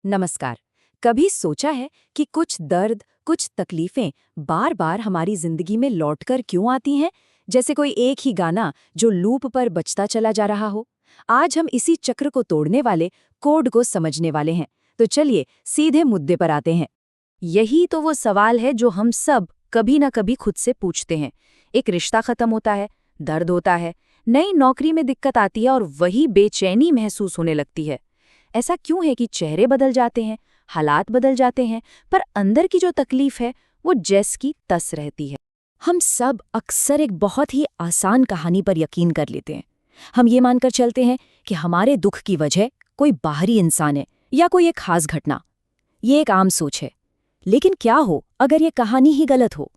नमस्कार। कभी सोचा है कि कुछ दर्द, कुछ तकलीफें बार बार हमारी जिंदगी में लौटकर क्यों आती हैं? जैसे कोई एक ही गाना जो लूप पर बजता चला जा रहा हो। आज हम इसी चक्र को तोड़ने वाले कोड को समझने वाले हैं। तो चलिए सीधे मुद्दे पर आते हैं। यही तो वो सवाल है जो हम सब कभी ना कभी खुद से पूछते हैं। एक रिश्ता खत्म होता है, दर्द होता है, नई नौकरी में दिक्कत आती है और वही बेचैनी महसूस होने लगती है। ऐसा क्यों है कि चेहरे बदल जाते हैं, हालात बदल जाते हैं, पर अंदर की जो तकलीफ है वो जैस की तस रहती है। हम सब अक्सर एक बहुत ही आसान कहानी पर यकीन कर लेते हैं। हम ये मानकर चलते हैं कि हमारे दुख की वजह कोई बाहरी इंसान है या कोई एक खास घटना। ये एक आम सोच है। लेकिन क्या हो अगर ये कहानी ही गलत हो?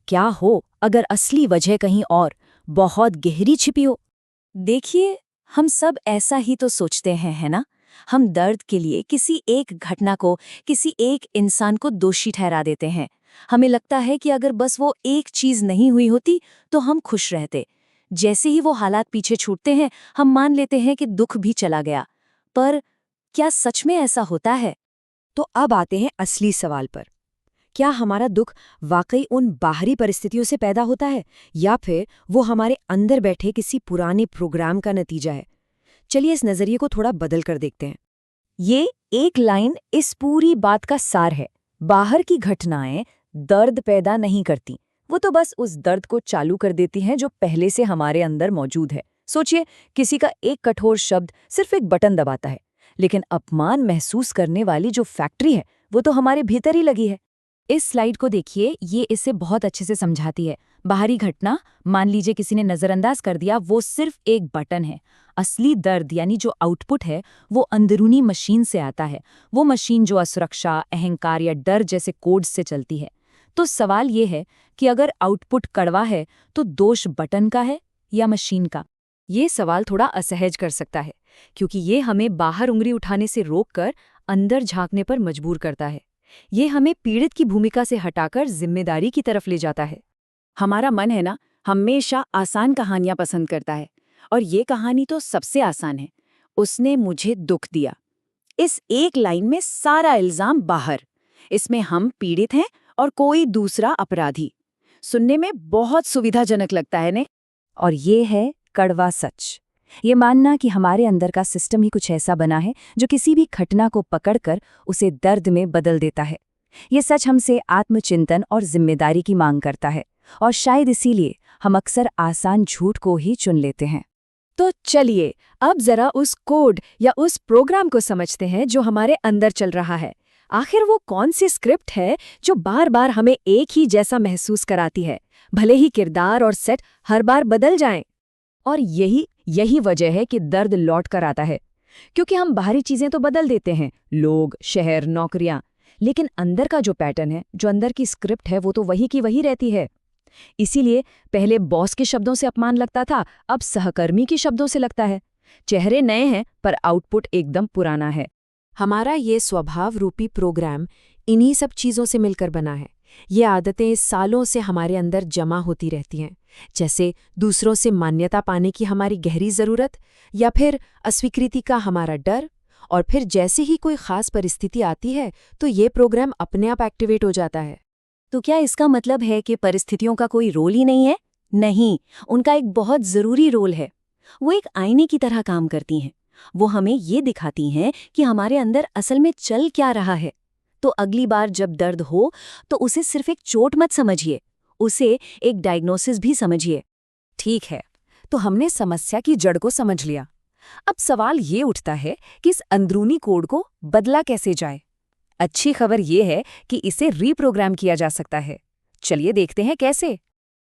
क्या हो अगर असली वजह कहीं और बहुत गहरी छिपी हो? देखिए, हम सब ऐसा ही तो सोचते हैं, है ना? हम दर्द के लिए किसी एक घटना को, किसी एक इंसान को दोषी ठहरा देते हैं। हमें लगता है कि अगर बस वो एक चीज नहीं हुई होती तो हम खुश रहते। जैसे ही वो हालात पीछे छूटते हैं, हम मान लेते हैं कि दुख भी चला गया। पर क्या सच में ऐसा होता है? तो अब आते हैं असली सवाल पर। क्या हमारा दुख वाकई उन बाहरी परिस्थितियों से पैदा होता है या फिर वो हमारे अंदर बैठे किसी पुराने प्रोग्राम का नतीजा है? चलिए इस नजरिए को थोड़ा बदल कर देखते हैं। ये एक लाइन इस पूरी बात का सार है। बाहर की घटनाएं दर्द पैदा नहीं करती, वो तो बस उस दर्द को चालू कर देती हैं जो पहले से हमारे अंदर मौजूद है। सोचिए, किसी का एक कठोर शब्द सिर्फ एक बटन दबाता है, लेकिन अपमान महसूस करने वाली जो फैक्ट्री है वो तो हमारे भीतर ही लगी है। इस स्लाइड को देखिए, ये इसे बहुत अच्छे से समझाती है। बाहरी घटना, मान लीजिए किसी ने नजरअंदाज कर दिया, वो सिर्फ एक बटन है। असली दर्द यानी जो आउटपुट है वो अंदरूनी मशीन से आता है। वो मशीन जो असुरक्षा, अहंकार या डर जैसे कोड्स से चलती है। तो सवाल ये है कि अगर आउटपुट कड़वा है तो दोष बटन का है या मशीन का? ये सवाल थोड़ा असहज कर सकता है, क्योंकि ये हमें बाहर उंगली उठाने से रोककर अंदर झांकने पर मजबूर करता है। ये हमें पीड़ित की भूमिका से हटाकर जिम्मेदारी की तरफ ले जाता है। हमारा मन है ना, हमेशा आसान कहानियां पसंद करता है। और ये कहानी तो सबसे आसान है। उसने मुझे दुख दिया। इस एक लाइन में सारा इल्जाम बाहर। इसमें हम पीड़ित हैं और कोई दूसरा अपराधी। सुनने में बहुत सुविधाजनक लगता है ने? और ये है कड़वा सच। ये मानना कि हमारे अंदर का सिस्टम ही कुछ ऐसा बना है जो किसी भी घटना को पकड़कर उसे दर्द में बदल देता है। ये सच हमसे आत्मचिंतन और जिम्मेदारी की मांग करता है, और शायद इसीलिए हम अक्सर आसान झूठ को ही चुन लेते हैं। तो चलिए अब जरा उस कोड या उस प्रोग्राम को समझते हैं जो हमारे अंदर चल रहा है। आखिर वो कौन सी स्क्रिप्ट है जो बार बार हमें एक ही जैसा महसूस कराती है, भले ही किरदार और सेट हर बार बदल जाएं? और यही वजह है कि दर्द लौट कर आता है, क्योंकि हम बाहरी चीजें तो बदल देते हैं, लोग, शहर, नौकरियां, लेकिन अंदर का जो पैटर्न है, जो अंदर की स्क्रिप्ट है, वो तो वही की वही रहती है। इसीलिए पहले बॉस के शब्दों से अपमान लगता था, अब सहकर्मी के शब्दों से लगता है। चेहरे नए हैं पर आउटपुट एकदम पुराना है। हमारा ये स्वभाव रूपी प्रोग्राम इन्हीं सब चीज़ों से मिलकर बना है। ये आदतें सालों से हमारे अंदर जमा होती रहती हैं, जैसे दूसरों से मान्यता पाने की हमारी गहरी ज़रूरत, या फिर अस्वीकृति का हमारा डर। और फिर जैसे ही कोई ख़ास परिस्थिति आती है तो ये प्रोग्राम अपने आप एक्टिवेट हो जाता है। तो क्या इसका मतलब है कि परिस्थितियों का कोई रोल ही नहीं है? नहीं, उनका एक बहुत ज़रूरी रोल है। वो एक आईने की तरह काम करती हैं। वो हमें ये दिखाती हैं कि हमारे अंदर असल में चल क्या रहा है। तो अगली बार जब दर्द हो तो उसे सिर्फ एक चोट मत समझिए, उसे एक डायग्नोसिस भी समझिए। ठीक है, तो हमने समस्या की जड़ को समझ लिया। अब सवाल ये उठता है कि इस अंदरूनी कोड को बदला कैसे जाए? अच्छी खबर ये है कि इसे रीप्रोग्राम किया जा सकता है। चलिए देखते हैं कैसे।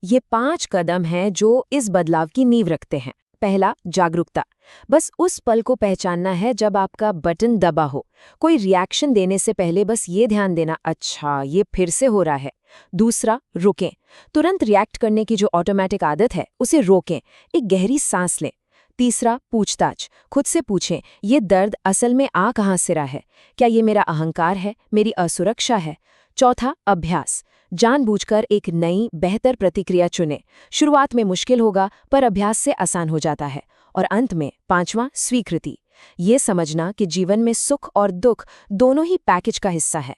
ये 5 कदम हैं जो इस बदलाव की नींव रखते हैं। पहला, जागरूकता। बस उस पल को पहचानना है जब आपका बटन दबा हो। कोई रिएक्शन देने से पहले बस ये ध्यान देना, अच्छा ये फिर से हो रहा है। दूसरा, रुकें। तुरंत रिएक्ट करने की जो ऑटोमेटिक आदत है उसे रोकें, एक गहरी सांस लें। तीसरा, पूछताछ। खुद से पूछें, ये दर्द असल में आ कहाँ से रहा है? क्या ये मेरा अहंकार है, मेरी असुरक्षा है? चौथा, अभ्यास। जानबूझकर एक नई बेहतर प्रतिक्रिया चुनें। शुरुआत में मुश्किल होगा पर अभ्यास से आसान हो जाता है। और अंत में 5वां, स्वीकृति। ये समझना कि जीवन में सुख और दुख दोनों ही पैकेज का हिस्सा है।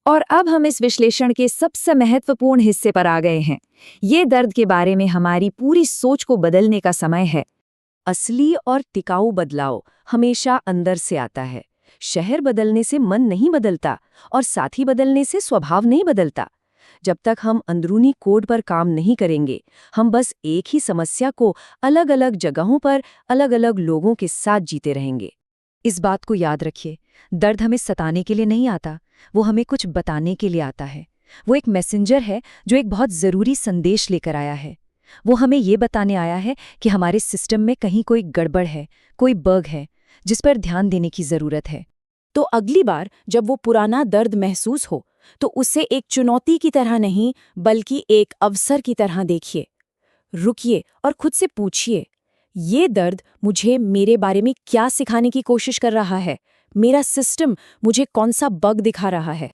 और अब हम इस विश्लेषण के सबसे महत्वपूर्ण हिस्से पर आ गए हैं। ये दर्द के बारे में हमारी पूरी सोच को बदलने का समय है। असली और टिकाऊ बदलाव हमेशा अंदर से आता है। शहर बदलने से मन नहीं बदलता और साथी बदलने से स्वभाव नहीं बदलता। जब तक हम अंदरूनी कोड पर काम नहीं करेंगे, हम बस एक ही समस्या को अलग अलग जगहों पर अलग अलग लोगों के साथ जीते रहेंगे। इस बात को याद रखिए, दर्द हमें सताने के लिए नहीं आता, वो हमें कुछ बताने के लिए आता है। वो एक मैसेंजर है जो एक बहुत ज़रूरी संदेश लेकर आया है। वो हमें ये बताने आया है कि हमारे सिस्टम में कहीं कोई गड़बड़ है, कोई बग है, जिस पर ध्यान देने की ज़रूरत है। तो अगली बार जब वो पुराना दर्द महसूस हो, तो उसे एक चुनौती की तरह नहीं, बल्कि एक अवसर की तरह देखिए। रुकिए और खुद से पूछिए, ये दर्द मुझे मेरे बारे में क्या सिखाने की कोशिश कर रहा है? मेरा सिस्टम मुझे कौन सा बग दिखा रहा है?